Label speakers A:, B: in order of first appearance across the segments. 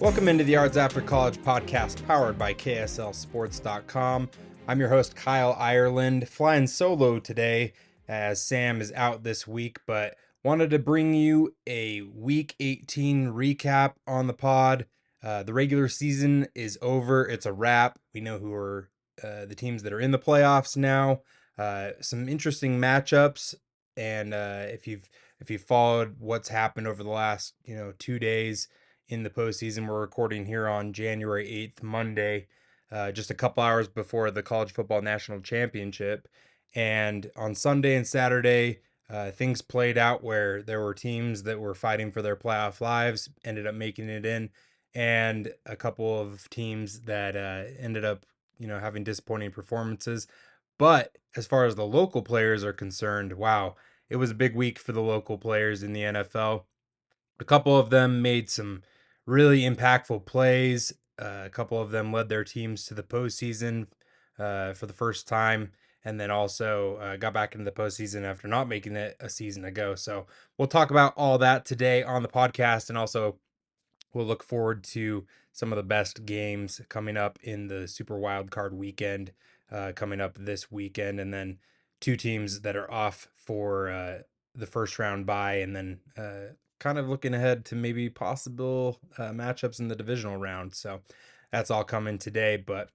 A: Welcome into the Yards After College podcast powered by KSLSports.com. I'm your host, Kyle Ireland, flying solo today as Sam is out this week, but wanted to bring you a Week 18 recap on the pod. The regular season is over. It's a wrap. We know who are the teams that are in the playoffs now. Some interesting matchups, and if you've followed what's happened over the last 2 days in the postseason. We're recording here on January 8th, Monday, just a couple hours before the College Football National Championship. And on Sunday and Saturday, things played out where there were teams that were fighting for their playoff lives, ended up making it in, and a couple of teams that ended up, having disappointing performances. But as far as the local players are concerned, wow, it was a big week for the local players in the NFL. A couple of them made some really impactful plays. A couple of them led their teams to the postseason for the first time, and then also got back into the postseason after not making it a season ago. So we'll talk about all that today on the podcast, and also we'll look forward to some of the best games coming up in the Super Wild Card weekend coming up this weekend, and then two teams that are off for the first round bye, and then kind of looking ahead to maybe possible matchups in the divisional round. So that's all coming today. But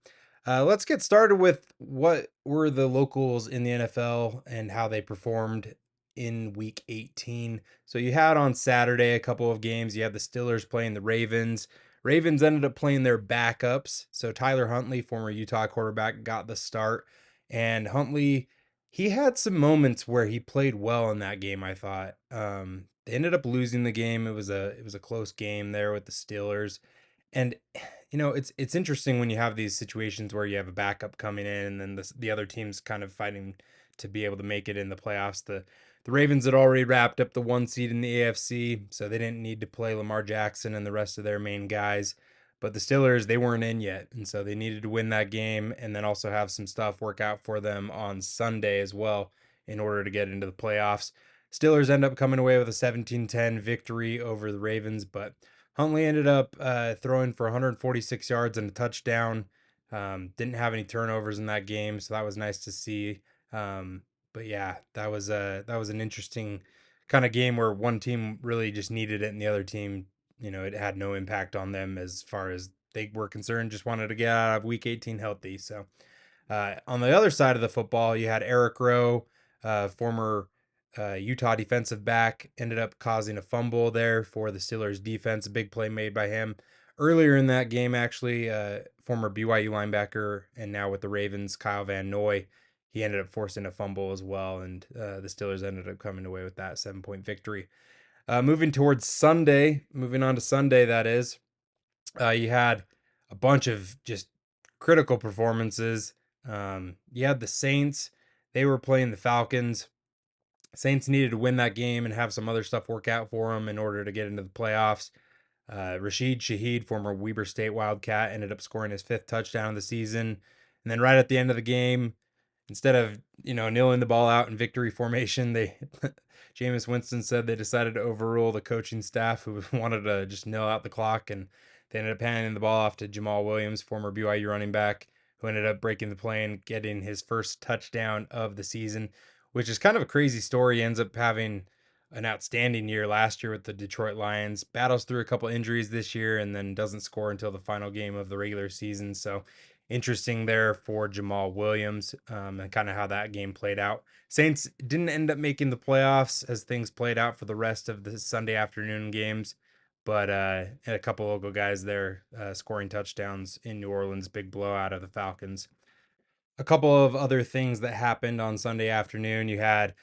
A: let's get started with what were the locals in the NFL and how they performed in Week 18. So you had on Saturday a couple of games. You had the Steelers playing the Ravens. Ravens ended up playing their backups. So Tyler Huntley, former Utah quarterback, got the start. And Huntley, he had some moments where he played well in that game, I thought. They ended up losing the game. It was a close game there with the Steelers. And it's interesting when you have these situations where you have a backup coming in and then the other team's kind of fighting to be able to make it in the playoffs. The Ravens had already wrapped up the 1 seed in the AFC, so they didn't need to play Lamar Jackson and the rest of their main guys. But the Steelers, they weren't in yet, and so they needed to win that game and then also have some stuff work out for them on Sunday as well in order to get into the playoffs. Steelers end up coming away with a 17-10 victory over the Ravens, but Huntley ended up throwing for 146 yards and a touchdown. Didn't have any turnovers in that game, so that was nice to see. But yeah, that was an interesting kind of game where one team really just needed it and the other team, it had no impact on them as far as they were concerned, just wanted to get out of Week 18 healthy. So on the other side of the football, you had Eric Rowe, former Utah defensive back, ended up causing a fumble there for the Steelers defense. A big play made by him. Earlier in that game, actually, former BYU linebacker and now with the Ravens, Kyle Van Noy, he ended up forcing a fumble as well, and the Steelers ended up coming away with that 7-point victory. Moving on to Sunday, that is, you had a bunch of just critical performances. You had the Saints. They were playing the Falcons. Saints needed to win that game and have some other stuff work out for them in order to get into the playoffs. Rashid Shaheed, former Weber State Wildcat, ended up scoring his 5th touchdown of the season. And then right at the end of the game, instead of, kneeling the ball out in victory formation, Jameis Winston said they decided to overrule the coaching staff who wanted to just kneel out the clock, and they ended up handing the ball off to Jamal Williams, former BYU running back, who ended up breaking the play and getting his first touchdown of the season, which is kind of a crazy story. He ends up having an outstanding year last year with the Detroit Lions, battles through a couple injuries this year, and then doesn't score until the final game of the regular season. So interesting there for Jamal Williams and kind of how that game played out. Saints didn't end up making the playoffs as things played out for the rest of the Sunday afternoon games, but had a couple local guys there scoring touchdowns in New Orleans, big blowout of the Falcons. A couple of other things that happened on Sunday afternoon. You had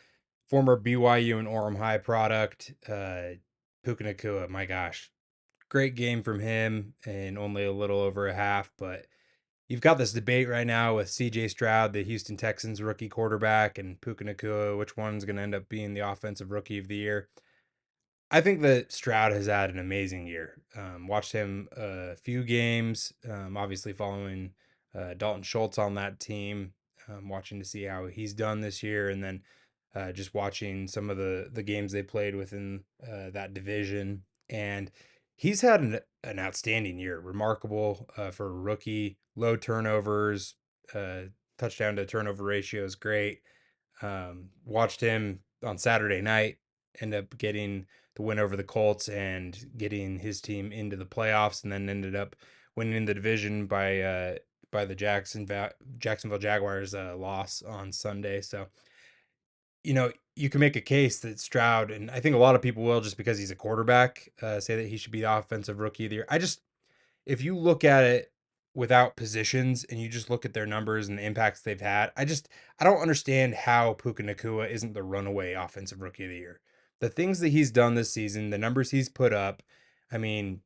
A: former BYU and Orem High product, Puka Nacua. My gosh, great game from him in only a little over a half. But you've got this debate right now with CJ Stroud, the Houston Texans rookie quarterback, and Puka Nacua, which one's going to end up being the offensive rookie of the year. I think that Stroud has had an amazing year. Watched him a few games, obviously following Dalton Schultz on that team, watching to see how he's done this year, and then just watching some of the games they played within that division. And he's had an outstanding year, remarkable for a rookie, low turnovers, uh, touchdown to turnover ratio is great. Watched him on Saturday night, end up getting the win over the Colts and getting his team into the playoffs, and then ended up winning the division by the Jacksonville Jaguars loss on Sunday. So you can make a case that Stroud, and I think a lot of people will, just because he's a quarterback, say that he should be the offensive rookie of the year. If you look at it without positions and you just look at their numbers and the impacts they've had, I don't understand how Puka Nacua isn't the runaway offensive rookie of the year. The things that he's done this season, the numbers he's put up, I mean,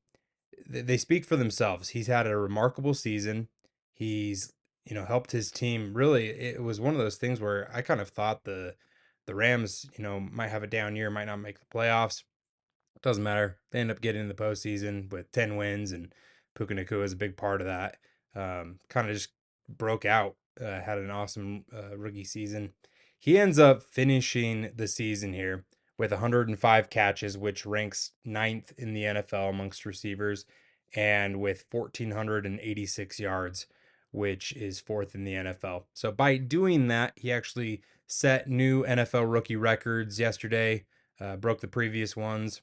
A: they speak for themselves. He's had a remarkable season. He's, helped his team. Really, it was one of those things where I kind of thought the Rams, might have a down year, might not make the playoffs. Doesn't matter. They end up getting in the postseason with 10 wins, and Puka Nacua is a big part of that. Kind of just broke out, had an awesome rookie season. He ends up finishing the season here with 105 catches, which ranks ninth in the NFL amongst receivers, and with 1,486 yards, which is fourth in the NFL. So by doing that, he actually set new NFL rookie records yesterday, broke the previous ones.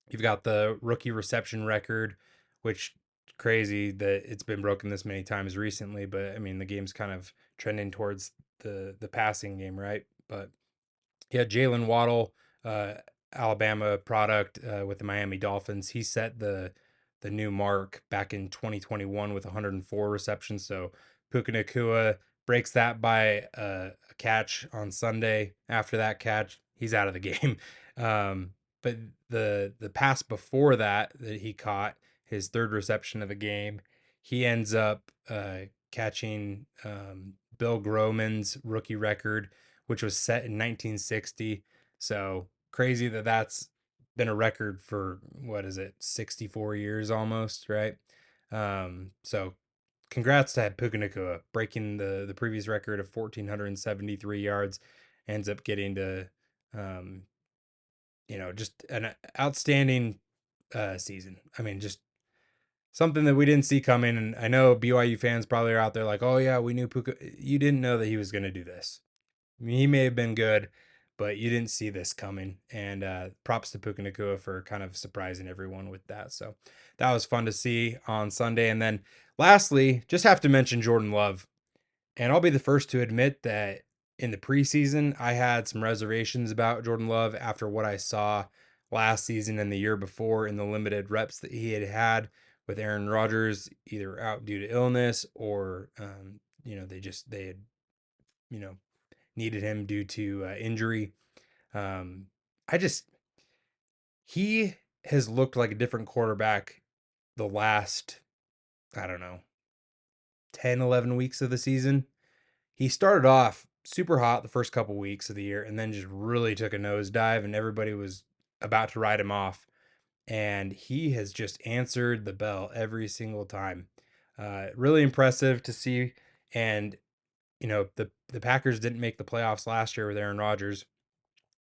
A: You've got the rookie reception record, which crazy that it's been broken this many times recently, but I mean the game's kind of trending towards the passing game, right? But yeah, Jalen Waddle, uh, Alabama product with the Miami Dolphins. He set the new mark back in 2021 with 104 receptions. So Puka Nacua breaks that by a catch on Sunday. After that catch, he's out of the game. But the pass before that he caught, his third reception of the game, he ends up catching Bill Groman's rookie record, which was set in 1960. So crazy that that's been a record for, what is it, 64 years almost, right? So congrats to Puka Nacua breaking the previous record of 1,473 yards. Ends up getting to just an outstanding season. I mean, just something that we didn't see coming. And I know BYU fans probably are out there like, oh yeah, we knew Puka. You didn't know that he was going to do this. I mean, he may have been good, but you didn't see this coming. And props to Puka Nacua for kind of surprising everyone with that. So that was fun to see on Sunday. And then lastly, just have to mention Jordan Love. And I'll be the first to admit that in the preseason, I had some reservations about Jordan Love after what I saw last season and the year before in the limited reps that he had with Aaron Rodgers, either out due to illness or, they had, you know, needed him due to injury. Um, I just, he has looked like a different quarterback the last, I don't know, 10, 11 weeks of the season. He started off super hot the first couple weeks of the year and then just really took a nosedive, and everybody was about to write him off. And he has just answered the bell every single time. Really impressive to see. And, the Packers didn't make the playoffs last year with Aaron Rodgers.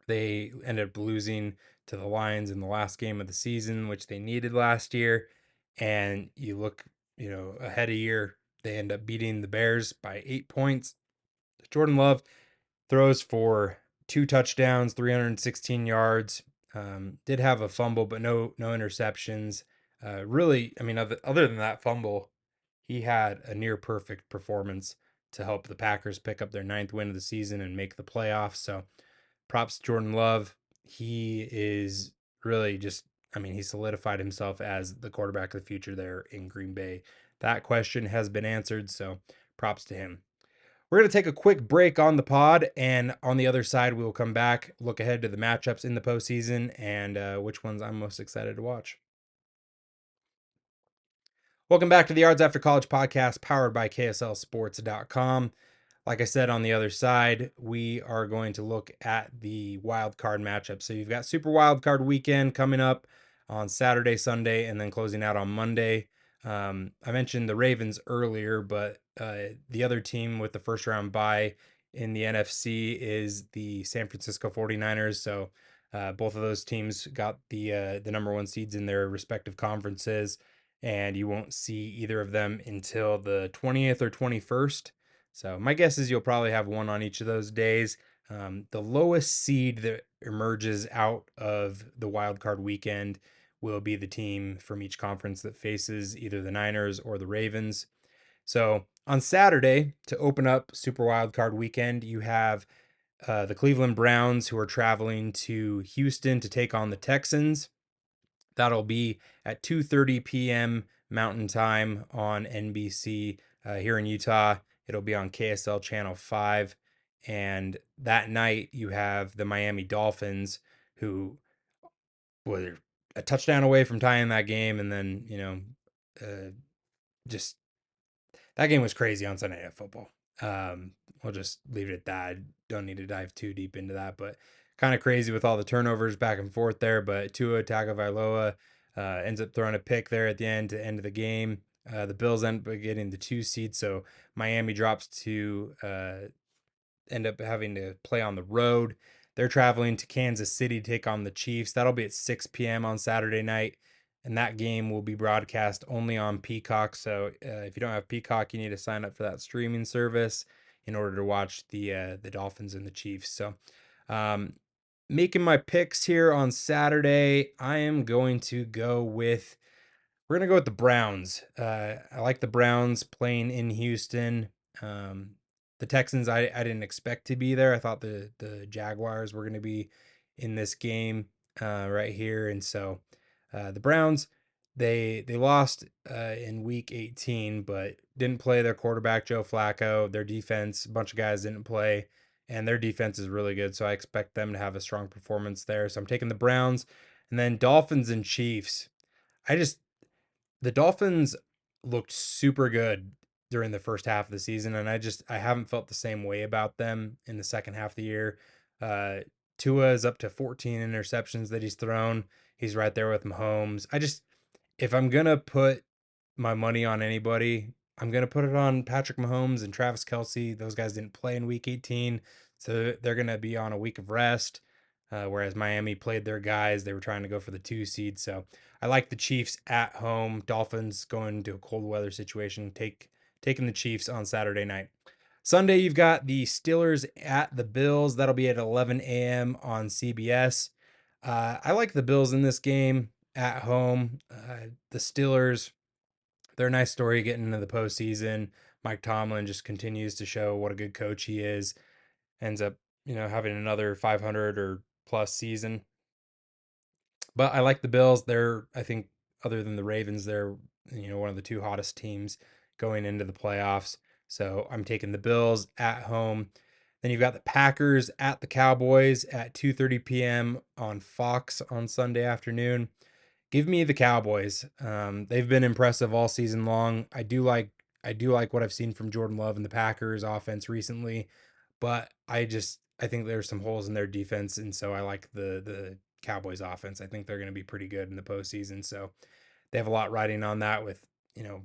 A: They ended up losing to the Lions in the last game of the season, which they needed last year. And you look, ahead a year, they end up beating the Bears by 8 points. Jordan Love throws for 2 touchdowns, 316 yards. Did have a fumble, but no interceptions. Really, I mean, other than that fumble, he had a near perfect performance to help the Packers pick up their ninth win of the season and make the playoffs. So props to Jordan Love. He is really just, I mean, he solidified himself as the quarterback of the future there in Green Bay. That question has been answered, so props to him. We're going to take a quick break on the pod, and on the other side, we will come back, look ahead to the matchups in the postseason, and which ones I'm most excited to watch. Welcome back to the Yards After College podcast, powered by KSLSports.com. like I said, on the other side, we are going to look at the wild card matchup. So you've got Super Wild Card Weekend coming up on Saturday, Sunday, and then closing out on Monday. I mentioned the Ravens earlier, but the other team with the first round bye in the NFC is the San Francisco 49ers. So both of those teams got the number one seeds in their respective conferences, and you won't see either of them until the 20th or 21st. So my guess is you'll probably have one on each of those days. The lowest seed that emerges out of the wild card weekend will be the team from each conference that faces either the Niners or the Ravens. So on Saturday, to open up Super Wild Card Weekend, you have the Cleveland Browns, who are traveling to Houston to take on the Texans. That'll be at 2:30 p.m. Mountain Time on NBC here in Utah. It'll be on KSL Channel 5. And that night, you have the Miami Dolphins, who were a touchdown away from tying that game. And then, just that game was crazy on Sunday Night Football. We'll just leave it at that. I don't need to dive too deep into that, but kind of crazy with all the turnovers back and forth there. But Tua Tagovailoa ends up throwing a pick there at the end to end the game. The Bills end up getting the 2 seed, so Miami drops to end up having to play on the road. They're traveling to Kansas City to take on the Chiefs. That'll be at 6 p.m. on Saturday night, and that game will be broadcast only on Peacock. So if you don't have Peacock, you need to sign up for that streaming service in order to watch the Dolphins and the Chiefs. So making my picks here on Saturday, I am going to go with we're gonna go with the Browns. I like the Browns playing in Houston. Um, the Texans, I didn't expect to be there. I thought the Jaguars were gonna be in this game right here, and so the Browns they lost in Week 18, but didn't play their quarterback Joe Flacco. Their defense, a bunch of guys didn't play, and their defense is really good. So I expect them to have a strong performance there. So I'm taking the Browns, and then Dolphins and Chiefs. I just the Dolphins looked super good during the first half of the season, and I haven't felt the same way about them in the second half of the year. Uh, Tua is up to 14 interceptions that he's thrown. He's right there with Mahomes. If I'm gonna put my money on anybody, I'm gonna put it on Patrick Mahomes and Travis Kelsey. Those guys didn't play in Week 18, so they're gonna be on a week of rest. Whereas Miami played their guys, they were trying to go for the 2 seed. So I like the Chiefs at home. Dolphins going to a cold weather situation. Taking the Chiefs on Saturday night. Sunday, you've got the Steelers at the Bills. That'll be at 11 a.m. on CBS. I like the Bills in this game at home. The Steelers, they're a nice story getting into the postseason. Mike Tomlin just continues to show what a good coach he is. Ends up, having another 500 or plus season. But I like the Bills. They're, I think, other than the Ravens, they're, one of the two hottest teams going into the playoffs. So I'm taking the Bills at home. Then you've got the Packers at the Cowboys at 2:30 p.m. on Fox on Sunday afternoon. Give me the Cowboys. They've been impressive all season long. I do like what I've seen from Jordan Love and the Packers offense recently, but I think there's some holes in their defense, and so I like the Cowboys offense. I think they're going to be pretty good in the postseason. So they have a lot riding on that. With you know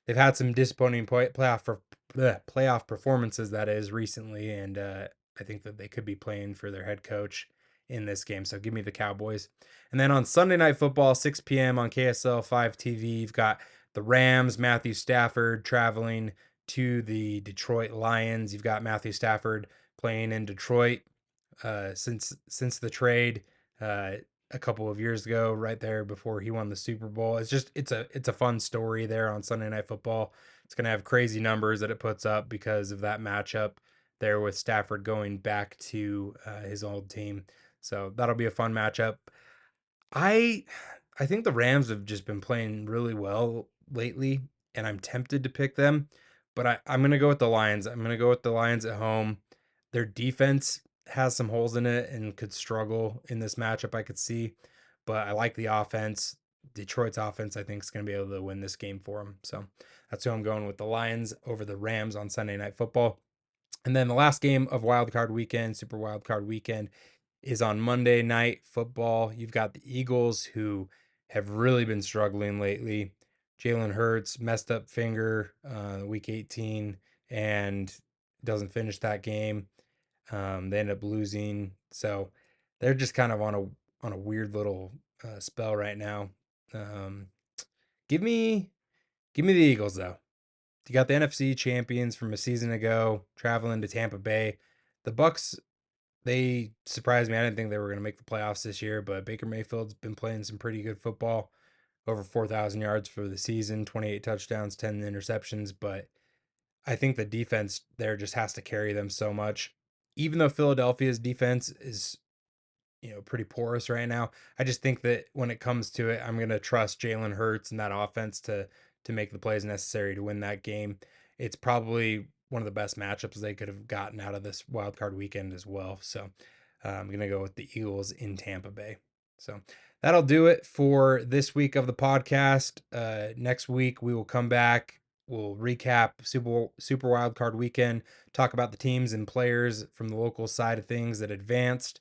A: they've had some disappointing playoff performances, that is, recently, and I think that they could be playing for their head coach in this game. So give me the Cowboys. And then on Sunday Night Football, 6 p.m. on KSL 5 TV, you've got the Rams, Matthew Stafford traveling to the Detroit Lions. You've got Matthew Stafford playing in Detroit since the trade uh, a couple of years ago, right there before he won the Super Bowl. It's a fun story there on Sunday Night Football. It's gonna have crazy numbers that it puts up because of that matchup there with Stafford going back to his old team. So that'll be a fun matchup. I I think the Rams have just been playing really well lately, and I'm tempted to pick them, but I'm gonna go with the Lions. I'm gonna go with the Lions at home. Their defense has some holes in it and could struggle in this matchup, I could see, but I like the offense. Detroit's offense, I think, is going to be able to win this game for them. So that's who I'm going with, the Lions over the Rams on Sunday Night Football. And then the last game of Wildcard Weekend, Super Wildcard Weekend, is on Monday Night Football. You've got the Eagles, who have really been struggling lately. Jalen Hurts messed up finger week 18 and doesn't finish that game. They end up losing, so they're just kind of on a weird little spell right now. Um, give me the Eagles though. You got the NFC champions from a season ago traveling to Tampa Bay. The Bucks, they surprised me. I didn't think they were going to make the playoffs this year, but Baker Mayfield's been playing some pretty good football. Over 4,000 yards for the season, 28 touchdowns, 10 interceptions. But I think the defense there just has to carry them so much. Even though Philadelphia's defense is, pretty porous right now, I just think that when it comes to it, I'm going to trust Jalen Hurts and that offense to make the plays necessary to win that game. It's probably one of the best matchups they could have gotten out of this wild card weekend as well. So I'm going to go with the Eagles in Tampa Bay. So that'll do it for this week of the podcast. Next week we will come back. We'll recap Super Wild Card Weekend, talk about the teams and players from the local side of things that advanced.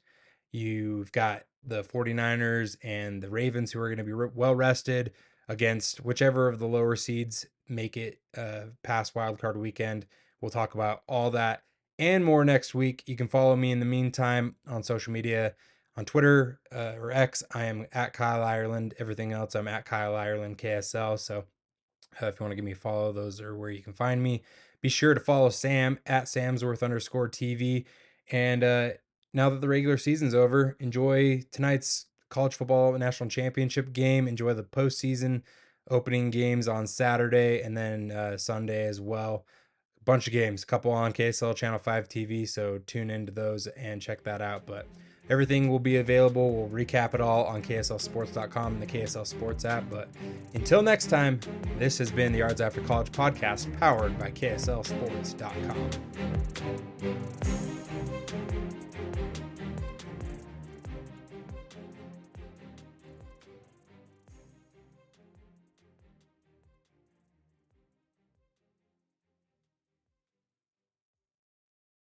A: You've got the 49ers and the Ravens, who are going to be well rested against whichever of the lower seeds make it past Wild Card Weekend. We'll talk about all that and more next week. You can follow me in the meantime on social media. On Twitter or X, I am at Kyle Ireland. Everything else, I'm at Kyle Ireland KSL. So if you want to give me a follow, those are where you can find me. Be sure to follow Sam at Samsworth_TV. And now that the regular season's over, enjoy tonight's college football national championship game. Enjoy the postseason opening games on Saturday and then Sunday as well. A bunch of games, a couple on KSL Channel 5 TV. So tune into those and check that out. But everything will be available. We'll recap it all on KSLSports.com and the KSL Sports app. But until next time, this has been the Yards After College podcast powered by KSLSports.com.